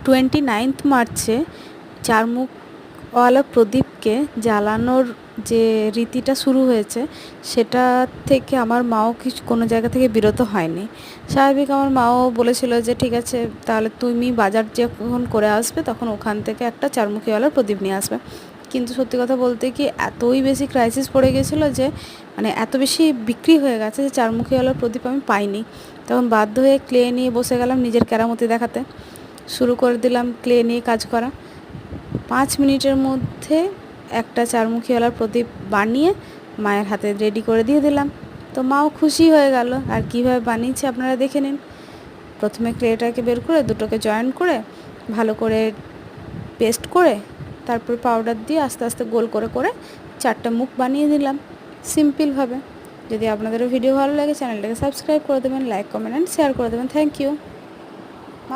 29 মার্চে চারমুখওয়ালা প্রদীপকে জ্বালানোর যে রীতিটা শুরু হয়েছে সেটা থেকে আমার মাও কোনো জায়গা থেকে বিরত হয়নি। স্বাভাবিক আমার মাও বলেছিল যে ঠিক আছে তাহলে তুমি বাজার যখন করে আসবে তখন ওখান থেকে একটা চারমুখীওয়ালা প্রদীপ নিয়ে আসবে। কিন্তু সত্যি কথা বলতে কি এতই বেশি ক্রাইসিস পড়ে গেছিলো যে মানে এত বেশি বিক্রি হয়ে গেছে যে চারমুখীওয়ালা প্রদীপ আমি পাইনি। তখন বাধ্য হয়ে ক্লে নিয়ে বসে গেলাম নিজের কেরামতি দেখাতে। শুরু করে দিলাম ক্লে নিয়ে কাজ করা। 5 মিনিটের মধ্যে একটা চারমুখীওয়ালা প্রদীপ বানিয়ে মায়ের হাতে রেডি করে দিয়ে দিলাম। তো মাও খুশি হয়ে গেল। আর কীভাবে বানিয়েছি আপনারা দেখে নিন। প্রথমে ক্লেটাকে বের করে দুটোকে জয়েন করে ভালো করে পেস্ট করে তারপর পাউডার দিয়ে আস্তে আস্তে গোল করে করে 4টা মুখ বানিয়ে দিলাম সিম্পলভাবে। যদি আপনাদের ভিডিও ভালো লাগে চ্যানেলটাকে সাবস্ক্রাইব করে দেবেন, লাইক কমেন্ট অ্যান্ড শেয়ার করে দেবেন। Thank you.